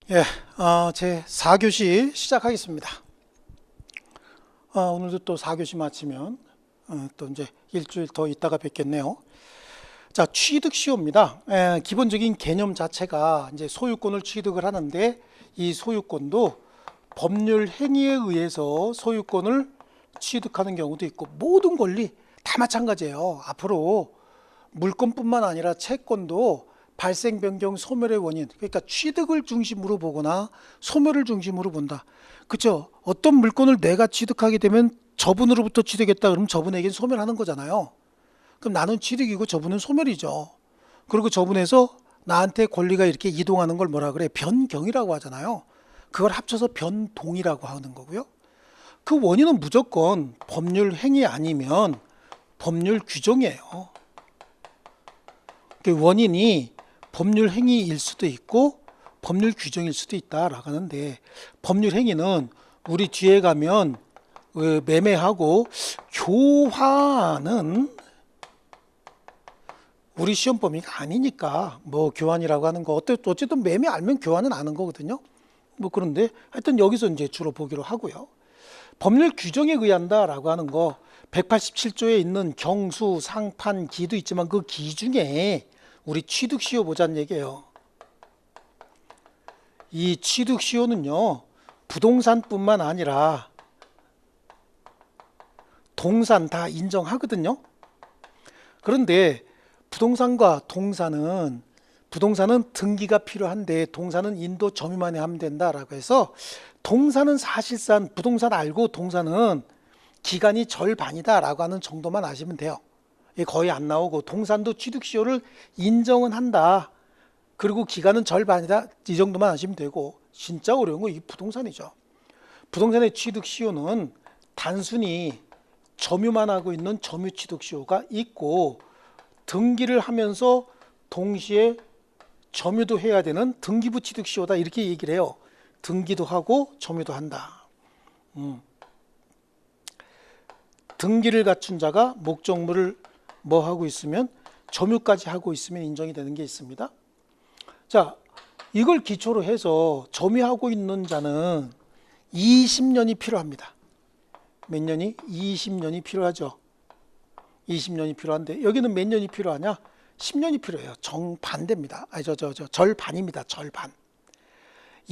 예, 제 4교시 시작하겠습니다. 오늘도 또 4교시 마치면 또 이제 일주일 더 있다가 뵙겠네요. 자, 취득시효입니다. 기본적인 개념 자체가 이제 소유권을 취득을 하는데 이 소유권도 법률 행위에 의해서 소유권을 취득하는 경우도 있고 모든 권리 다 마찬가지예요. 앞으로 물권뿐만 아니라 채권도 발생, 변경, 소멸의 원인, 그러니까 취득을 중심으로 보거나 소멸을 중심으로 본다. 그렇죠? 어떤 물건을 내가 취득하게 되면 저분으로부터 취득했다 그러면 저분에겐 소멸하는 거잖아요. 그럼 나는 취득이고 저분은 소멸이죠. 그리고 저분에서 나한테 권리가 이렇게 이동하는 걸 뭐라 그래? 변경이라고 하잖아요. 그걸 합쳐서 변동이라고 하는 거고요. 그 원인은 무조건 법률 행위 아니면 법률 규정이에요. 그 원인이 법률 행위일 수도 있고 법률 규정일 수도 있다라고 하는데, 법률 행위는 우리 뒤에 가면 매매하고 교환은 우리 시험 범위가 아니니까 뭐 교환이라고 하는 거 어쨌든 매매 알면 교환은 아는 거거든요. 뭐 그런데 하여튼 여기서 이제 주로 보기로 하고요. 법률 규정에 의한다라고 하는 거 187조에 있는 경수, 상판, 기도 있지만 그 기 중에 우리 취득시효 보자는 얘기예요. 이 취득시효는요, 부동산뿐만 아니라 동산 다 인정하거든요. 그런데 부동산과 부동산은 등기가 필요한데 동산은 인도 점유만에 하면 된다라고 해서, 동산은 사실상 부동산 알고 동산은 기간이 절반이다라고 하는 정도만 아시면 돼요. 거의 안 나오고, 동산도 취득시효를 인정은 한다. 그리고 기간은 절반이다. 이 정도만 아시면 되고, 진짜 어려운 거 이 부동산이죠. 부동산의 취득시효는 단순히 점유만 하고 있는 점유취득시효가 있고, 등기를 하면서 동시에 점유도 해야 되는 등기부 취득시효다 이렇게 얘기를 해요. 등기도 하고 점유도 한다. 등기를 갖춘 자가 목적물을 뭐 하고 있으면, 점유까지 하고 있으면 인정이 되는 게 있습니다. 자, 이걸 기초로 해서 점유하고 있는 자는 20년이 필요합니다. 몇 년이? 20년이 필요하죠. 20년이 필요한데 여기는 몇 년이 필요하냐? 10년이 필요해요. 정반대입니다. 절반입니다. 절반.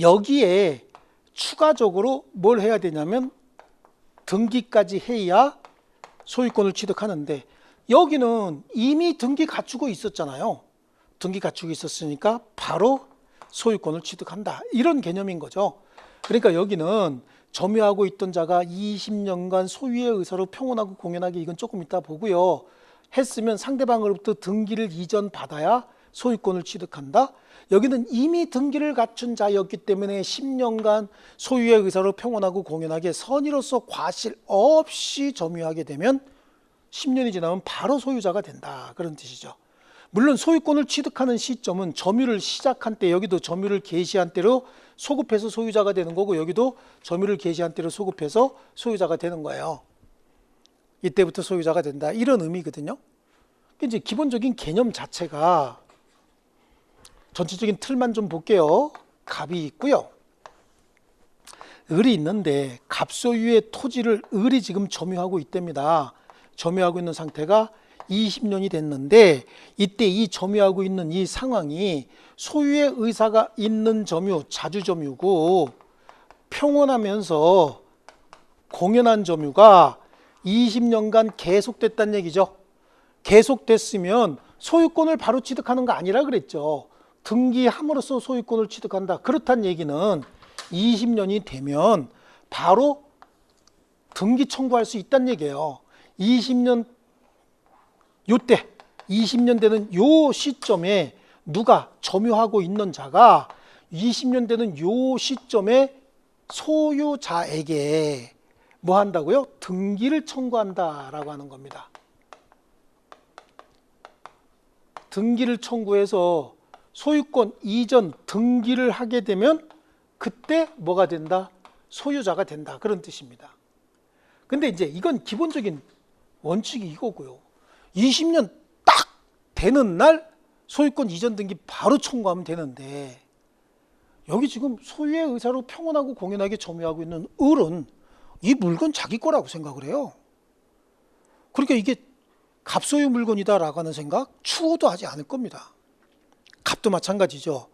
여기에 추가적으로 뭘 해야 되냐면 등기까지 해야 소유권을 취득하는데, 여기는 이미 등기 갖추고 있었잖아요. 등기 갖추고 있었으니까 바로 소유권을 취득한다. 이런 개념인 거죠. 그러니까 여기는 점유하고 있던 자가 20년간 소유의 의사로 평온하고 공연하게, 이건 조금 이따 보고요. 했으면 상대방으로부터 등기를 이전받아야 소유권을 취득한다. 여기는 이미 등기를 갖춘 자였기 때문에 10년간 소유의 의사로 평온하고 공연하게 선의로서 과실 없이 점유하게 되면 10년이 지나면 바로 소유자가 된다. 그런 뜻이죠. 물론 소유권을 취득하는 시점은 점유를 시작한 때, 여기도 점유를 개시한 때로 소급해서 소유자가 되는 거고, 여기도 점유를 개시한 때로 소급해서 소유자가 되는 거예요. 이때부터 소유자가 된다, 이런 의미거든요. 이제 기본적인 개념 자체가, 전체적인 틀만 좀 볼게요. 갑이 있고요. 을이 있는데 갑소유의 토지를 을이 지금 점유하고 있답니다. 점유하고 있는 상태가 20년이 됐는데, 이때 이 점유하고 있는 이 상황이 소유의 의사가 있는 점유, 자주점유고 평온하면서 공연한 점유가 20년간 계속됐다는 얘기죠. 계속됐으면 소유권을 바로 취득하는 거 아니라 그랬죠. 등기함으로써 소유권을 취득한다. 그렇다는 얘기는 20년이 되면 바로 등기 청구할 수 있다는 얘기예요. 20년 요때 20년 되는 요 시점에 누가 점유하고 있는 자가 20년 되는 요 시점에 소유자에게 뭐 한다고요? 등기를 청구한다라고 하는 겁니다. 등기를 청구해서 소유권 이전 등기를 하게 되면 그때 뭐가 된다? 소유자가 된다. 그런 뜻입니다. 근데 이제 이건 기본적인 원칙이 이거고요. 20년 딱 되는 날 소유권 이전 등기 바로 청구하면 되는데, 여기 지금 소유의 의사로 평온하고 공연하게 점유하고 있는 을은 이 물건 자기 거라고 생각을 해요. 그러니까 이게 갑소유 물건이다라고 하는 생각 추호도 하지 않을 겁니다. 갑도 마찬가지죠.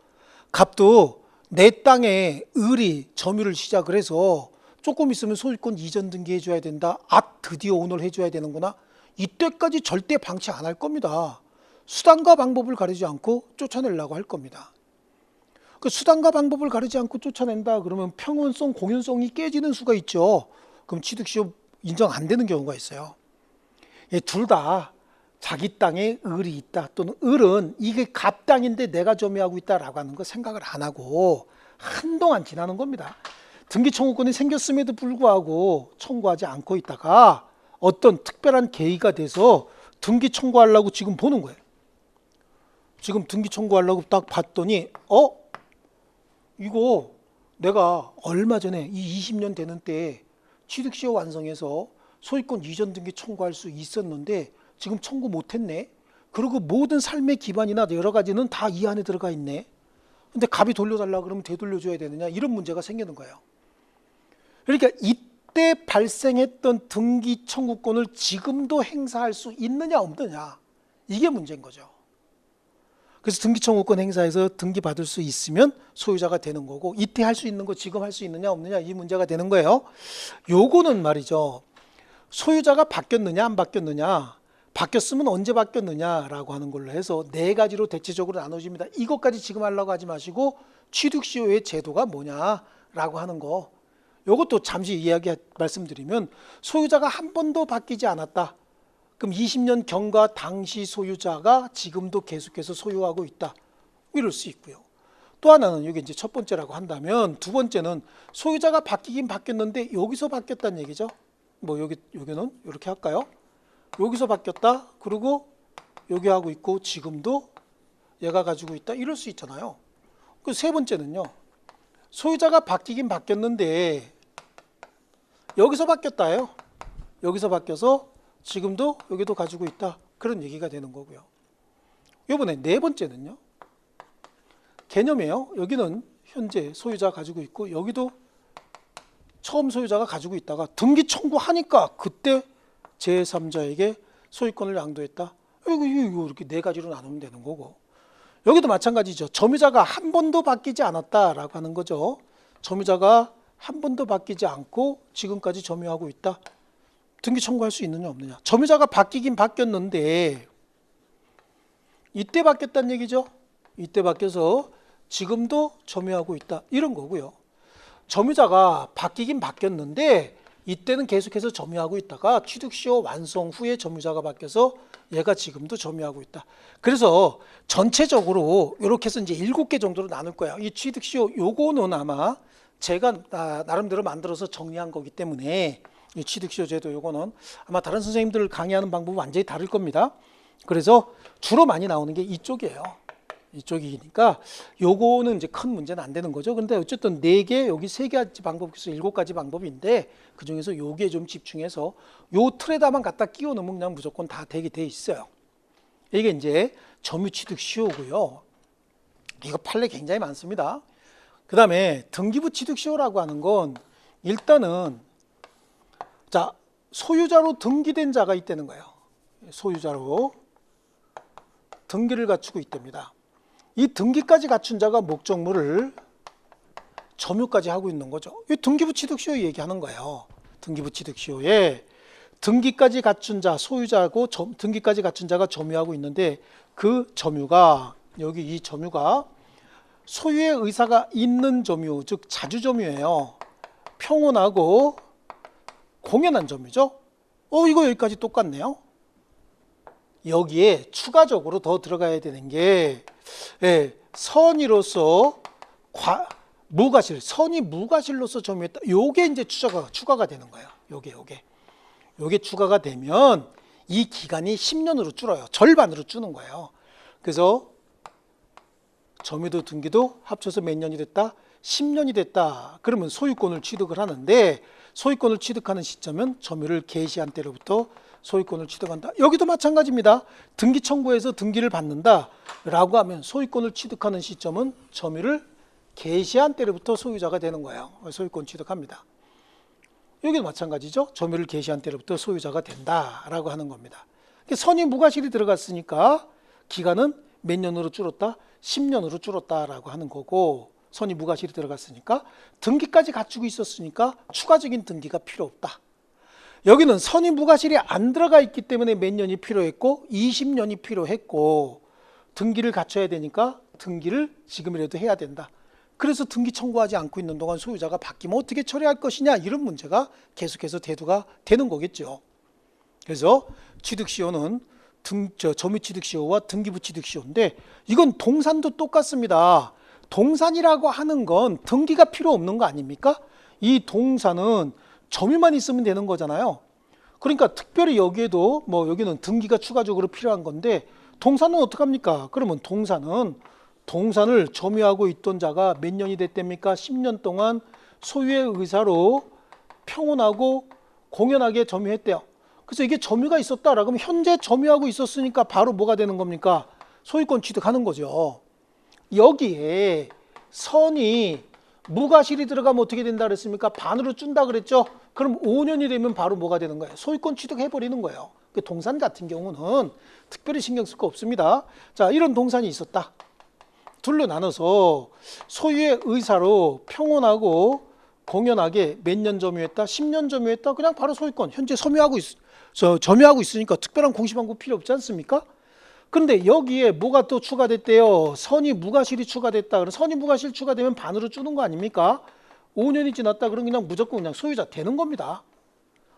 갑도 내 땅에 을이 점유를 시작을 해서 조금 있으면 소유권 이전 등기해 줘야 된다. 드디어 오늘 해줘야 되는구나. 이때까지 절대 방치 안 할 겁니다. 수단과 방법을 가리지 않고 쫓아내려고 할 겁니다. 그 수단과 방법을 가리지 않고 쫓아낸다 그러면 평온성, 공연성이 깨지는 수가 있죠. 그럼 취득시효 인정 안 되는 경우가 있어요. 둘 다 자기 땅에 을이 있다 또는 을은 이게 갑 땅인데 내가 점유하고 있다라고 하는 거 생각을 안 하고 한동안 지나는 겁니다. 등기 청구권이 생겼음에도 불구하고 청구하지 않고 있다가 어떤 특별한 계기가 돼서 등기 청구하려고 지금 보는 거예요. 지금 등기 청구하려고 딱 봤더니 이거 내가 얼마 전에 이 20년 되는 때 취득시효 완성해서 소유권 이전 등기 청구할 수 있었는데 지금 청구 못했네. 그리고 모든 삶의 기반이나 여러 가지는 다 이 안에 들어가 있네. 근데 갑이 돌려달라 그러면 되돌려줘야 되느냐 이런 문제가 생기는 거예요. 그러니까 이때 발생했던 등기 청구권을 지금도 행사할 수 있느냐 없느냐 이게 문제인 거죠. 그래서 등기 청구권 행사해서 등기 받을 수 있으면 소유자가 되는 거고 이때 할 수 있는 거 지금 할 수 있느냐 없느냐 이 문제가 되는 거예요. 요거는 말이죠. 소유자가 바뀌었느냐 안 바뀌었느냐 바뀌었으면 언제 바뀌었느냐라고 하는 걸로 해서 네 가지로 대체적으로 나눠집니다. 이것까지 지금 하려고 하지 마시고 취득시효의 제도가 뭐냐라고 하는 거 요것도 잠시 말씀드리면 소유자가 한 번도 바뀌지 않았다. 그럼 20년 경과 당시 소유자가 지금도 계속해서 소유하고 있다. 이럴 수 있고요. 또 하나는 이게 이제 첫 번째라고 한다면 두 번째는 소유자가 바뀌긴 바뀌었는데 여기서 바뀌었다는 얘기죠. 여기는 이렇게 할까요? 여기서 바뀌었다. 그리고 여기 하고 있고 지금도 얘가 가지고 있다. 이럴 수 있잖아요. 그 세 번째는요. 소유자가 바뀌긴 바뀌었는데 여기서 바뀌었다예요. 여기서 바뀌어서 지금도 여기도 가지고 있다. 그런 얘기가 되는 거고요. 이번에 네 번째는요. 개념이에요. 여기는 현재 소유자가 가지고 있고 여기도 처음 소유자가 가지고 있다가 등기 청구하니까 그때 제3자에게 소유권을 양도했다. 이거 이렇게 네 가지로 나누면 되는 거고 여기도 마찬가지죠. 점유자가 한 번도 바뀌지 않았다라고 하는 거죠. 점유자가 한 번도 바뀌지 않고 지금까지 점유하고 있다. 등기 청구할 수 있느냐 없느냐. 점유자가 바뀌긴 바뀌었는데 이때 바뀌었다는 얘기죠. 이때 바뀌어서 지금도 점유하고 있다. 이런 거고요. 점유자가 바뀌긴 바뀌었는데 이때는 계속해서 점유하고 있다가 취득시효 완성 후에 점유자가 바뀌어서 얘가 지금도 점유하고 있다. 그래서 전체적으로 이렇게 해서 이제 7개 정도로 나눌 거예요. 이 취득시효 요거는 아마 제가 나름대로 만들어서 정리한 거기 때문에 이 취득시효 제도 요거는 아마 다른 선생님들 강의하는 방법은 완전히 다를 겁니다. 그래서 주로 많이 나오는 게 이쪽이에요. 이쪽이니까 요거는 이제 큰 문제는 안 되는 거죠. 근데 어쨌든 4개, 여기 3가지 방법에서 7가지 방법인데 그 중에서 요게 좀 집중해서 요 틀에다만 갖다 끼워 넣으면 그냥 무조건 다 되게 돼 있어요. 이게 이제 점유취득시효고요. 이거 판례 굉장히 많습니다. 그 다음에 등기부 취득시효라고 하는 건 일단은 자 소유자로 등기된 자가 있다는 거예요. 소유자로 등기를 갖추고 있답니다. 이 등기까지 갖춘 자가 목적물을 점유까지 하고 있는 거죠. 이 등기부 취득시효 얘기하는 거예요. 등기부 취득시효에 등기까지 갖춘 자, 소유자고 등기까지 갖춘 자가 점유하고 있는데 그 점유가 여기 이 점유가 소유의 의사가 있는 점유, 즉 자주 점유예요. 평온하고 공연한 점유죠. 이거 여기까지 똑같네요. 여기에 추가적으로 더 들어가야 되는 게 선의로서 무과실, 선의 무과실로서 점유했다. 요게 이제 추가가 되는 거예요. 요게 추가가 되면 이 기간이 10년으로 줄어요. 절반으로 주는 거예요. 그래서 점유도 등기도 합쳐서 몇 년이 됐다? 10년이 됐다. 그러면 소유권을 취득을 하는데 소유권을 취득하는 시점은 점유를 개시한 때로부터 소유권을 취득한다. 여기도 마찬가지입니다. 등기 청구해서 등기를 받는다 라고 하면 소유권을 취득하는 시점은 점유를 개시한 때로부터 소유자가 되는 거예요. 소유권 취득합니다. 여기도 마찬가지죠. 점유를 개시한 때로부터 소유자가 된다라고 하는 겁니다. 선의 무과실이 들어갔으니까 기간은 몇 년으로 줄었다? 10년으로 줄었다라고 하는 거고, 선의 무과실이 들어갔으니까 등기까지 갖추고 있었으니까 추가적인 등기가 필요 없다. 여기는 선의 무과실이 안 들어가 있기 때문에 몇 년이 필요했고 20년이 필요했고, 등기를 갖춰야 되니까 등기를 지금이라도 해야 된다. 그래서 등기 청구하지 않고 있는 동안 소유자가 바뀌면 어떻게 처리할 것이냐, 이런 문제가 계속해서 대두가 되는 거겠죠. 그래서 취득시효는 점유취득시효와 등기부취득시효인데, 이건 동산도 똑같습니다. 동산이라고 하는 건 등기가 필요 없는 거 아닙니까? 이 동산은 점유만 있으면 되는 거잖아요. 그러니까 특별히 여기에도 여기는 등기가 추가적으로 필요한 건데, 동산은 어떡합니까? 그러면 동산을 점유하고 있던 자가 몇 년이 됐답니까? 10년 동안 소유의 의사로 평온하고 공연하게 점유했대요. 그래서 이게 점유가 있었다라고 하면 현재 점유하고 있었으니까 바로 뭐가 되는 겁니까? 소유권 취득하는 거죠. 여기에 선이 무과실이 들어가면 어떻게 된다 그랬습니까? 반으로 준다 그랬죠? 그럼 5년이 되면 바로 뭐가 되는 거예요? 소유권 취득해버리는 거예요. 동산 같은 경우는 특별히 신경 쓸 거 없습니다. 자, 이런 동산이 있었다. 둘로 나눠서 소유의 의사로 평온하고 공연하게 몇 년 점유했다? 10년 점유했다? 그냥 바로 소유권. 현재 점유하고 있으니까 특별한 공시방법 필요 없지 않습니까? 그런데 여기에 뭐가 또 추가됐대요? 선의 무과실이 추가됐다. 그럼 선의 무과실 추가되면 반으로 주는 거 아닙니까? 5년이 지났다. 그럼 그냥 무조건 그냥 소유자 되는 겁니다.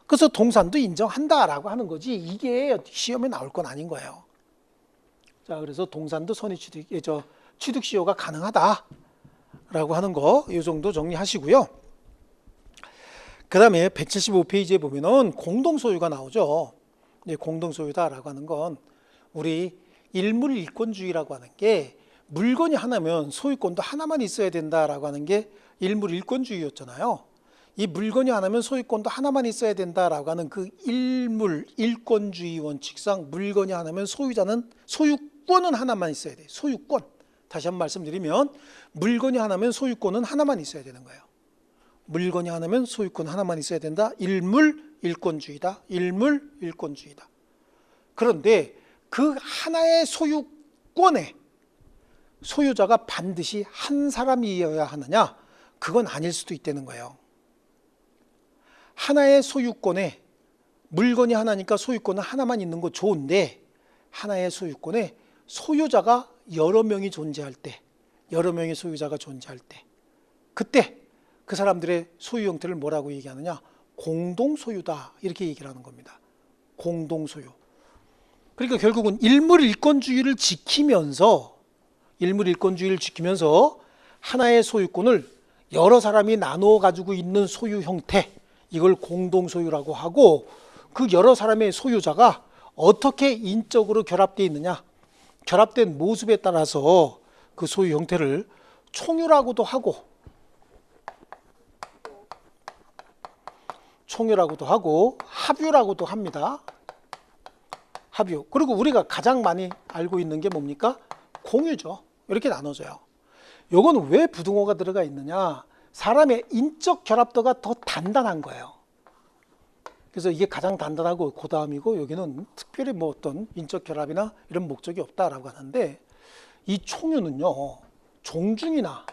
그래서 동산도 인정한다라고 하는 거지, 이게 시험에 나올 건 아닌 거예요. 자, 그래서 동산도 취득시효가 가능하다라고 하는 거, 이 정도 정리하시고요. 그 다음에 175페이지에 보면은 공동소유가 나오죠. 공동소유다라고 하는 건 우리 일물일권주의라고 하는 게, 물건이 하나면 소유권도 하나만 있어야 된다라고 하는 게 일물일권주의였잖아요. 이 물건이 하나면 소유권도 하나만 있어야 된다라고 하는 그 일물일권주의 원칙상 물건이 하나면 소유권은 하나만 있어야 돼요. 소유권. 다시 한번 말씀드리면 물건이 하나면 소유권은 하나만 있어야 되는 거예요. 물건이 하나면 소유권 하나만 있어야 된다. 일물일권주의다. 일물일권주의다. 그런데 그 하나의 소유권에 소유자가 반드시 한 사람이어야 하느냐? 그건 아닐 수도 있다는 거예요. 하나의 소유권에, 물건이 하나니까 소유권은 하나만 있는 거 좋은데, 하나의 소유권에 소유자가 여러 명이 존재할 때, 여러 명의 소유자가 존재할 때, 그때 그 사람들의 소유 형태를 뭐라고 얘기하느냐? 공동소유다, 이렇게 얘기를 하는 겁니다. 공동소유. 그러니까 결국은 일물일권주의를 지키면서 하나의 소유권을 여러 사람이 나누어 가지고 있는 소유 형태, 이걸 공동소유라고 하고, 그 여러 사람의 소유자가 어떻게 인적으로 결합되어 있느냐, 결합된 모습에 따라서 그 소유 형태를 총유라고도 하고 합유라고도 합니다. 합유. 그리고 우리가 가장 많이 알고 있는 게 뭡니까? 공유죠. 이렇게 나눠져요. 요거는 왜 부등호가 들어가 있느냐? 사람의 인적 결합도가 더 단단한 거예요. 그래서 이게 가장 단단하고 그 다음이고, 여기는 특별히 어떤 인적 결합이나 이런 목적이 없다라고 하는데, 이 총유는요, 종중이나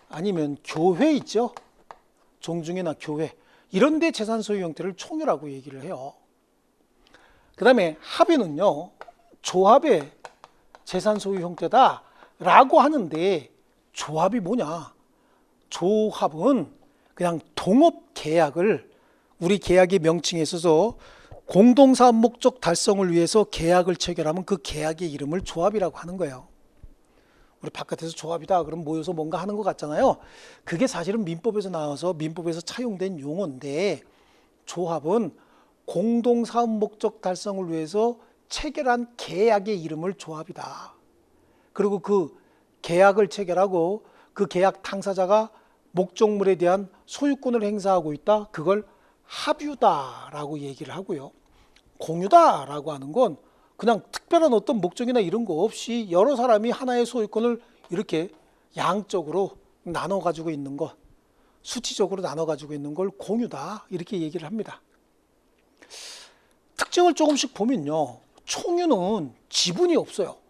아니면 교회 있죠? 종중이나 교회, 이런 데 재산 소유 형태를 총유라고 얘기를 해요. 그 다음에 합유는요, 조합의 재산 소유 형태다라고 하는데, 조합이 뭐냐? 조합은 그냥 동업 계약을, 우리 계약의 명칭에 있어서 공동사업 목적 달성을 위해서 계약을 체결하면 그 계약의 이름을 조합이라고 하는 거예요. 우리 바깥에서 조합이다 그럼 모여서 뭔가 하는 것 같잖아요. 그게 사실은 민법에서 나와서 민법에서 차용된 용어인데, 조합은 공동사업 목적 달성을 위해서 체결한 계약의 이름을 조합이다. 그리고 그 계약을 체결하고 그 계약 당사자가 목적물에 대한 소유권을 행사하고 있다. 그걸 합유다라고 얘기를 하고요. 공유다라고 하는 건 그냥 특별한 어떤 목적이나 이런 거 없이 여러 사람이 하나의 소유권을 이렇게 양적으로 나눠 가지고 있는 것, 수치적으로 나눠 가지고 있는 걸 공유다 이렇게 얘기를 합니다. 특징을 조금씩 보면요, 총유는 지분이 없어요.